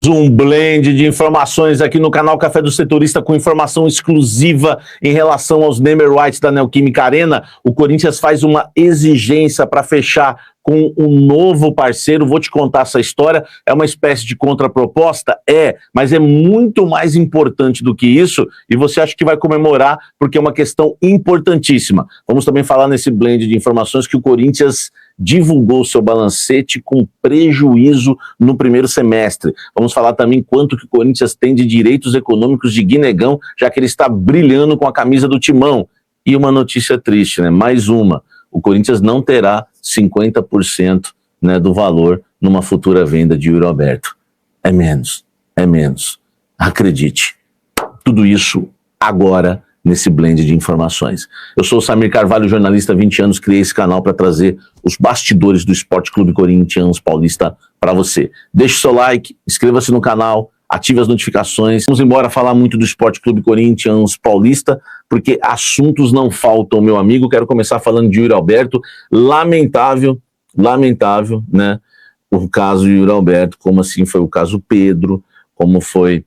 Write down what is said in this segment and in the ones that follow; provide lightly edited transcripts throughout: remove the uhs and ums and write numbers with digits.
Um blend de informações aqui no canal Café do Setorista com informação exclusiva em relação aos name rights da Neoquímica Arena. O Corinthians faz uma exigência para fechar com um novo parceiro. Vou te contar essa história. É uma espécie de contraproposta? Mas é muito mais importante do que isso e você acha que vai comemorar porque é uma questão importantíssima. Vamos também falar nesse blend de informações que o Corinthians divulgou seu balancete com prejuízo no primeiro semestre. Vamos falar também quanto que o Corinthians tem de direitos econômicos de Guinegão, já que ele está brilhando com a camisa do Timão. E uma notícia triste, né? Mais uma. O Corinthians não terá 50%, né, do valor numa futura venda de Yuri Alberto. É menos. Acredite. Tudo isso agora nesse blend de informações. Eu sou o Samir Carvalho, jornalista há 20 anos, criei esse canal para trazer os bastidores do Esporte Clube Corinthians Paulista para você. Deixe seu like, inscreva-se no canal, ative as notificações. Vamos embora falar muito do Esporte Clube Corinthians Paulista, porque assuntos não faltam, meu amigo. Quero começar falando de Yuri Alberto. Lamentável, né? O caso Yuri Alberto, como assim foi o caso Pedro, como foi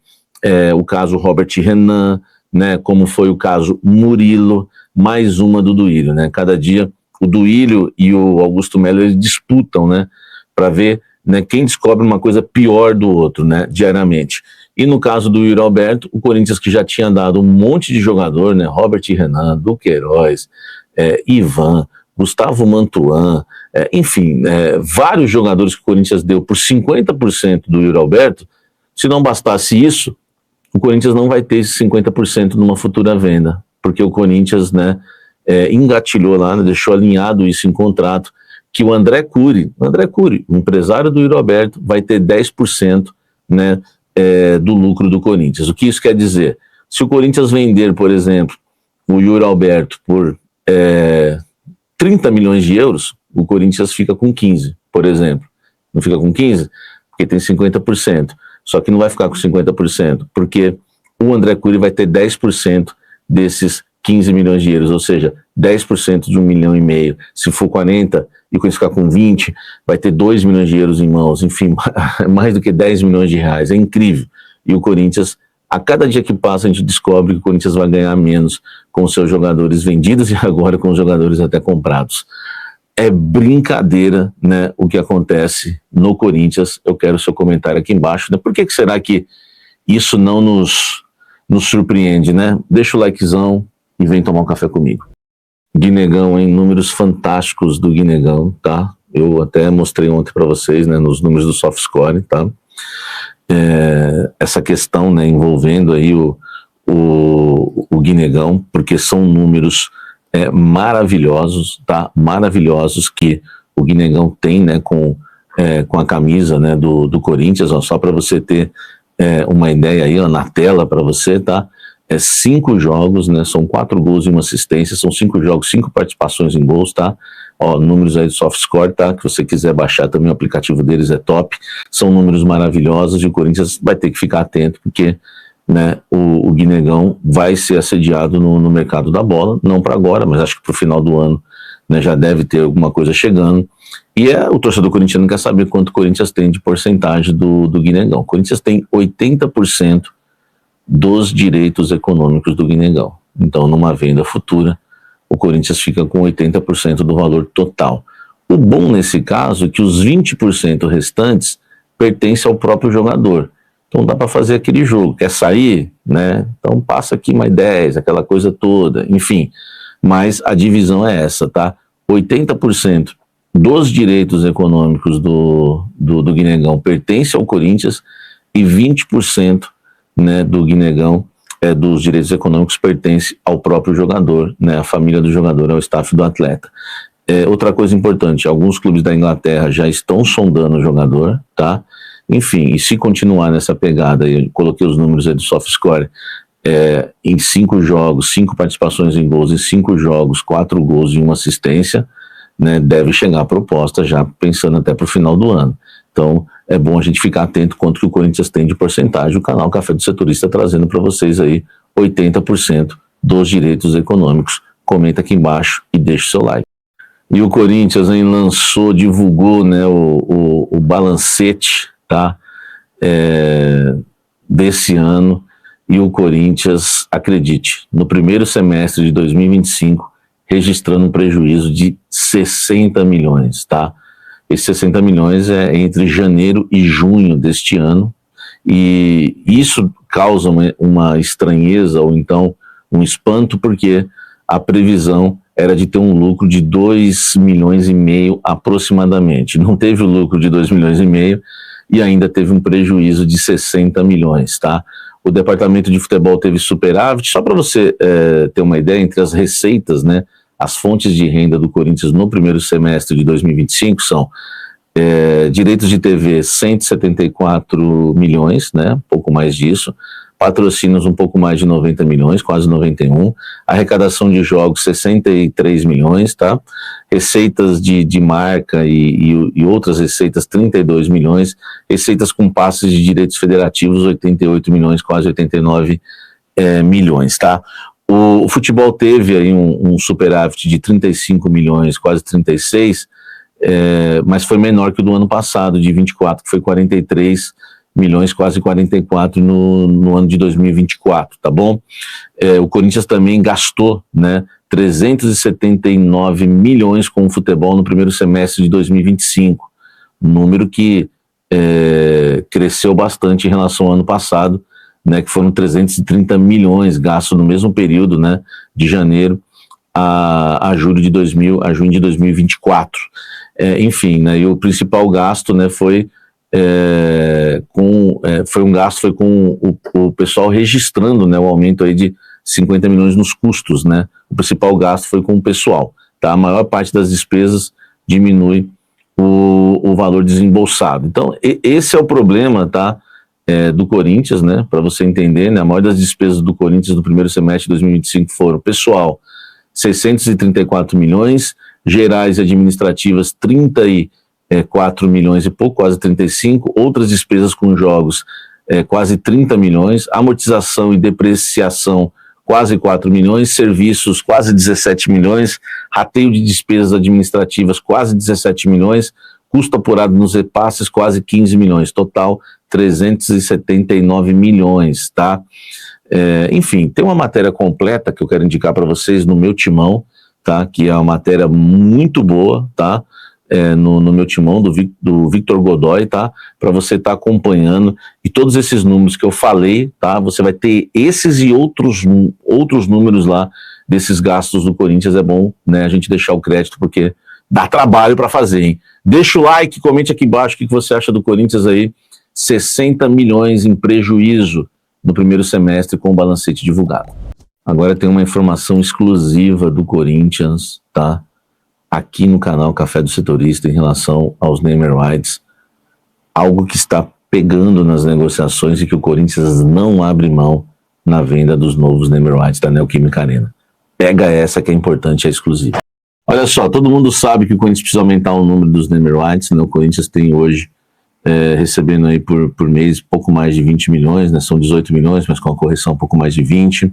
o caso Robert Renan, né, como foi o caso Murilo, mais uma do Duílio, né? Cada dia o Duílio e o Augusto Melo eles disputam, né, para ver, né, quem descobre uma coisa pior do outro, né, diariamente. E no caso do Yuri Alberto, o Corinthians que já tinha dado um monte de jogador, né, Robert Renan, Duqueiroz, Ivan, Gustavo Mantuan, enfim, vários jogadores que o Corinthians deu por 50% do Yuri Alberto. Se não bastasse isso, o Corinthians não vai ter esse 50% numa futura venda, porque o Corinthians, né, engatilhou lá, né, deixou alinhado isso em contrato, que o André Cury, o empresário do Yuri Alberto, vai ter 10%, né, do lucro do Corinthians. O que isso quer dizer? Se o Corinthians vender, por exemplo, o Yuri Alberto por 30 milhões de euros, o Corinthians fica com 15, por exemplo. Não fica com 15? Porque tem 50%. Só que não vai ficar com 50%, porque o André Cury vai ter 10% desses 15 milhões de euros, ou seja, 10% de 1,5 milhão. Se for 40 e o Corinthians ficar com 20, vai ter 2 milhões de euros em mãos, enfim, mais do que 10 milhões de reais, é incrível. E o Corinthians, a cada dia que passa, a gente descobre que o Corinthians vai ganhar menos com seus jogadores vendidos e agora com os jogadores até comprados. É brincadeira, né, o que acontece no Corinthians. Eu quero o seu comentário aqui embaixo, né? Por que será que isso não nos surpreende, né? Deixa o likezão e vem tomar um café comigo. Guinegão, hein? Números fantásticos do Guinegão, tá? Eu até mostrei ontem para vocês, né, nos números do SoftScore, tá? Essa questão, né, envolvendo aí o Guinegão, porque são números maravilhosos, tá? Maravilhosos que o Guinegão tem, né, com a camisa, né, do Corinthians, ó, só para você ter uma ideia aí, ó, na tela para você, tá? 5 jogos, né, são 4 gols e uma assistência, são 5 jogos, 5 participações em gols, tá? Ó, números aí do SoftScore, tá? Que você quiser baixar também, o aplicativo deles é top, são números maravilhosos e o Corinthians vai ter que ficar atento, porque, né, o Guinegão vai ser assediado no mercado da bola, não para agora, mas acho que para o final do ano, né, já deve ter alguma coisa chegando. E o torcedor corintiano quer saber quanto o Corinthians tem de porcentagem do Guinegão. O Corinthians tem 80% dos direitos econômicos do Guinegão. Então, numa venda futura, o Corinthians fica com 80% do valor total. O bom nesse caso é que os 20% restantes pertencem ao próprio jogador. Então dá para fazer aquele jogo, quer sair, né? Então passa aqui mais 10, aquela coisa toda, enfim. Mas a divisão é essa, tá? 80% dos direitos econômicos do Guinegão pertence ao Corinthians e 20%, né, do Guinegão, dos direitos econômicos pertence ao próprio jogador, né? A família do jogador, ao staff do atleta. Outra coisa importante, alguns clubes da Inglaterra já estão sondando o jogador, tá? Enfim, e se continuar nessa pegada, eu coloquei os números aí do SoftScore, em 5 jogos, 5 participações em gols, em 5 jogos, 4 gols e 1 assistência, né, deve chegar a proposta já pensando até para o final do ano. Então, é bom a gente ficar atento quanto que o Corinthians tem de porcentagem. O canal Café do Setorista trazendo para vocês aí 80% dos direitos econômicos. Comenta aqui embaixo e deixa o seu like. E o Corinthians aí divulgou, né, o balancete, tá? desse ano e o Corinthians, acredite, no primeiro semestre de 2025, registrando um prejuízo de 60 milhões, tá? Esses 60 milhões é entre janeiro e junho deste ano, e isso causa uma estranheza ou então um espanto, porque a previsão era de ter um lucro de 2 milhões e meio aproximadamente. Não teve o lucro de 2 milhões e meio e ainda teve um prejuízo de 60 milhões, tá? O departamento de futebol teve superávit. Só para você ter uma ideia, entre as receitas, né, as fontes de renda do Corinthians no primeiro semestre de 2025 são direitos de TV 174 milhões, né, um pouco mais disso, patrocínios um pouco mais de 90 milhões, quase 91, arrecadação de jogos 63 milhões, tá? Receitas de marca e outras receitas 32 milhões, receitas com passes de direitos federativos 88 milhões, quase 89 milhões, tá? O futebol teve aí um superávit de 35 milhões, quase 36, mas foi menor que o do ano passado, de 24, que foi 43 milhões, quase 44 no ano de 2024, tá bom? O Corinthians também gastou, né, 379 milhões com o futebol no primeiro semestre de 2025, número que cresceu bastante em relação ao ano passado, né, que foram 330 milhões gastos no mesmo período, né, de janeiro a junho de 2024. Enfim, né, e o principal gasto, né, foi com o pessoal registrando, né, o aumento aí de 50 milhões nos custos, né? O principal gasto foi com o pessoal, tá? A maior parte das despesas diminui o valor desembolsado. Então, esse é o problema, tá? Do Corinthians, né? Para você entender, né? A maior das despesas do Corinthians no primeiro semestre de 2025 foram pessoal, 634 milhões, gerais e administrativas, 34 milhões e pouco, quase 35, outras despesas com jogos, quase 30 milhões, amortização e depreciação, quase 4 milhões, serviços, quase 17 milhões, rateio de despesas administrativas, quase 17 milhões, custo apurado nos repasses, quase 15 milhões, total 379 milhões, tá? Enfim, tem uma matéria completa que eu quero indicar para vocês no meu timão, tá? Que é uma matéria muito boa, tá? No meu timão do Victor Godoy, tá? Para você estar acompanhando, e todos esses números que eu falei, tá? Você vai ter esses e outros números lá desses gastos do Corinthians. É bom, né, a gente deixar o crédito, porque dá trabalho para fazer, hein? Deixa o like, comente aqui embaixo o que você acha do Corinthians aí. 60 milhões em prejuízo no primeiro semestre com o balancete divulgado. Agora tem uma informação exclusiva do Corinthians, tá? Aqui no canal Café do Setorista em relação aos name rights, algo que está pegando nas negociações e que o Corinthians não abre mão na venda dos novos name rights da Neoquímica Arena. Pega essa que é importante, é exclusiva. Olha só, todo mundo sabe que o Corinthians precisa aumentar o número dos name rights, né? O Corinthians tem hoje recebendo aí por mês pouco mais de 20 milhões, né? São 18 milhões, mas com a correção um pouco mais de 20.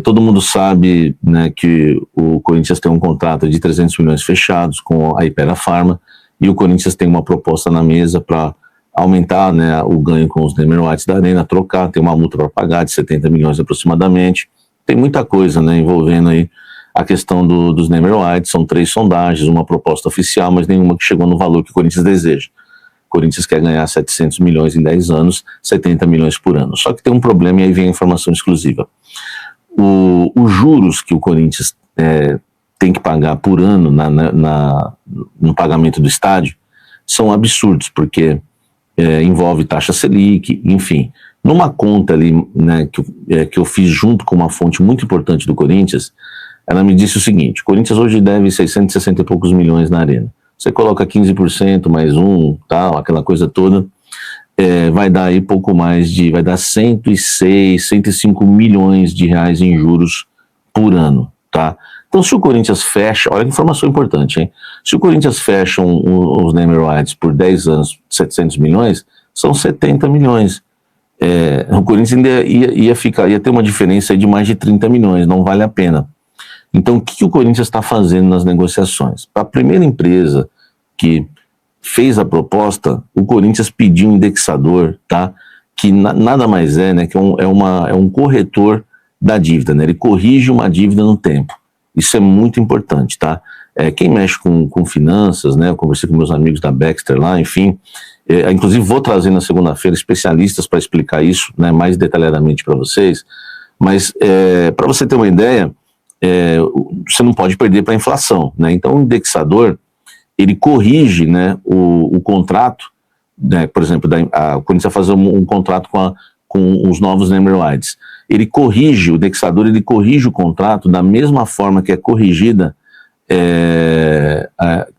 Todo mundo sabe, né, que o Corinthians tem um contrato de 300 milhões fechados com a Hypera Pharma, e o Corinthians tem uma proposta na mesa para aumentar, né, o ganho com os name rights da Arena, trocar, tem uma multa para pagar de 70 milhões aproximadamente. Tem muita coisa, né, envolvendo aí a questão dos name rights. São 3 sondagens, uma proposta oficial, mas nenhuma que chegou no valor que o Corinthians deseja. O Corinthians quer ganhar 700 milhões em 10 anos, 70 milhões por ano. Só que tem um problema, e aí vem a informação exclusiva. Os juros que o Corinthians tem que pagar por ano no pagamento do estádio são absurdos, porque envolve taxa Selic, enfim. Numa conta ali, né, que eu fiz junto com uma fonte muito importante do Corinthians, ela me disse o seguinte: o Corinthians hoje deve 660 e poucos milhões na Arena. Você coloca 15% mais tal, aquela coisa toda, vai dar aí pouco mais vai dar 106, 105 milhões de reais em juros por ano, tá? Então, se o Corinthians fecha, olha que informação importante, hein? Se o Corinthians fecha os name rights por 10 anos, 700 milhões, são 70 milhões. O Corinthians ainda ia ter uma diferença aí de mais de 30 milhões, não vale a pena. Então, o que o Corinthians está fazendo nas negociações? Para a primeira empresa que fez a proposta, o Corinthians pediu um indexador, tá? que nada mais é, né, que é um corretor da dívida, né? Ele corrige uma dívida no tempo. Isso é muito importante, tá? Quem mexe com finanças, né? Eu conversei com meus amigos da Baxter lá, enfim. Inclusive vou trazer na segunda-feira especialistas para explicar isso, né, mais detalhadamente para vocês. Mas para você ter uma ideia, você não pode perder para a inflação, né? Então o indexador, ele corrige, né, o contrato, né, por exemplo, quando você vai fazer um contrato com os novos number rights, ele corrige, o indexador, ele corrige o contrato da mesma forma que é corrigida,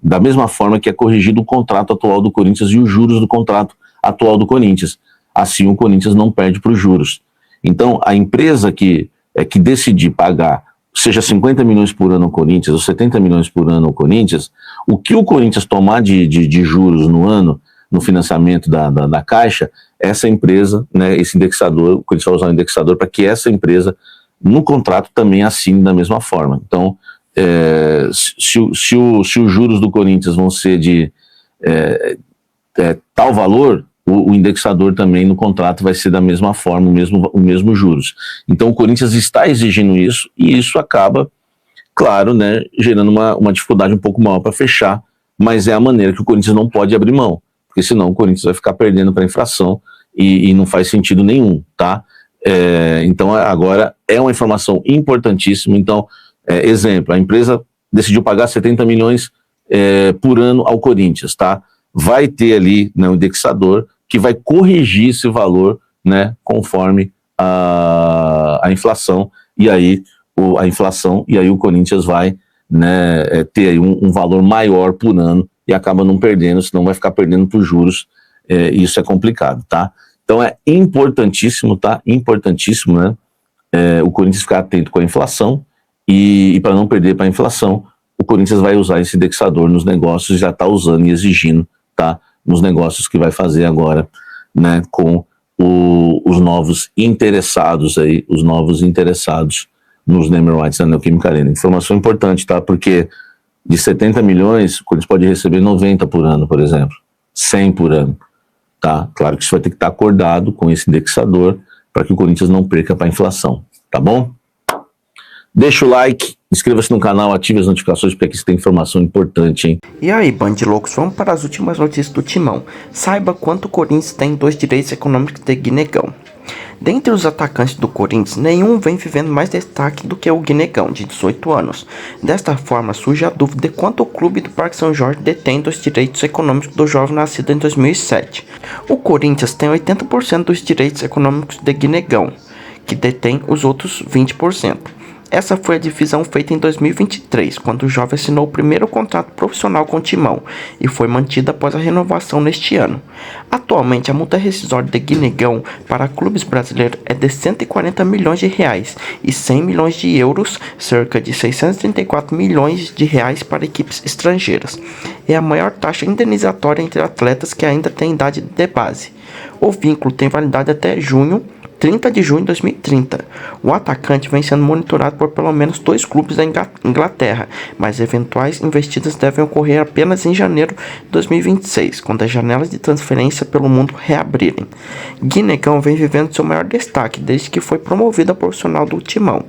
da mesma forma que é corrigido o contrato atual do Corinthians e os juros do contrato atual do Corinthians. Assim o Corinthians não perde para os juros. Então, a empresa que decidir pagar, seja 50 milhões por ano ao Corinthians ou 70 milhões por ano ao Corinthians, o que o Corinthians tomar de juros no ano, no financiamento da Caixa, essa empresa, né, esse indexador, o Corinthians vai usar o indexador para que essa empresa, no contrato, também assine da mesma forma. Então, se os juros do Corinthians vão ser de tal valor, o indexador também no contrato vai ser da mesma forma, o mesmo juros. Então o Corinthians está exigindo isso, e isso acaba, claro, né, gerando uma dificuldade um pouco maior para fechar, mas é a maneira que o Corinthians não pode abrir mão, porque senão o Corinthians vai ficar perdendo para a inflação e não faz sentido nenhum, tá? Então agora é uma informação importantíssima. Então, exemplo, a empresa decidiu pagar 70 milhões por ano ao Corinthians, tá? Vai ter ali, né, um indexador que vai corrigir esse valor, né, conforme a inflação, e aí o Corinthians vai, né, ter aí um valor maior por ano e acaba não perdendo, senão vai ficar perdendo por juros, e isso é complicado, tá? Então é importantíssimo, tá? Importantíssimo, né, o Corinthians ficar atento com a inflação, e para não perder para a inflação, o Corinthians vai usar esse indexador nos negócios, já está usando e exigindo, tá, nos negócios que vai fazer agora, né, com os novos interessados aí, nos number rights da Neoquímica Arena. Informação importante, tá, porque de 70 milhões, o Corinthians pode receber 90 por ano, por exemplo, 100 por ano, tá? Claro que isso vai ter que estar acordado com esse indexador para que o Corinthians não perca para a inflação, tá bom? Deixa o like, inscreva-se no canal, ative as notificações, porque aqui você tem informação importante, hein? E aí, Band Loucos, vamos para as últimas notícias do Timão. Saiba quanto o Corinthians tem dos direitos econômicos de Guinegão. Dentre os atacantes do Corinthians, nenhum vem vivendo mais destaque do que o Guinegão, de 18 anos. Desta forma, surge a dúvida de quanto o clube do Parque São Jorge detém dos direitos econômicos do jovem nascido em 2007. O Corinthians tem 80% dos direitos econômicos de Guinegão, que detém os outros 20%. Essa foi a divisão feita em 2023, quando o jovem assinou o primeiro contrato profissional com o Timão, e foi mantida após a renovação neste ano. Atualmente, a multa rescisória de Guinegão para clubes brasileiros é de 140 milhões de reais e 100 milhões de euros, cerca de 634 milhões de reais para equipes estrangeiras. É a maior taxa indenizatória entre atletas que ainda têm idade de base. O vínculo tem validade até 30 de junho de 2030. O atacante vem sendo monitorado por pelo menos 2 clubes da Inglaterra, mas eventuais investidas devem ocorrer apenas em janeiro de 2026, quando as janelas de transferência pelo mundo reabrirem. Guinegão vem vivendo seu maior destaque desde que foi promovido a profissional do Timão.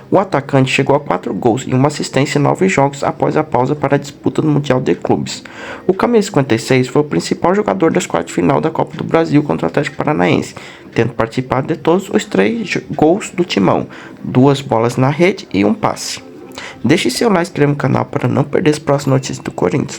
O atacante chegou a 4 gols e uma assistência em 9 jogos após a pausa para a disputa do Mundial de Clubes. O camisa 56 foi o principal jogador das quartas de final da Copa do Brasil contra o Atlético Paranaense, tendo participado de todos os 3 gols do Timão, 2 bolas na rede e um passe. Deixe seu like e inscreva no canal para não perder as próximas notícias do Corinthians.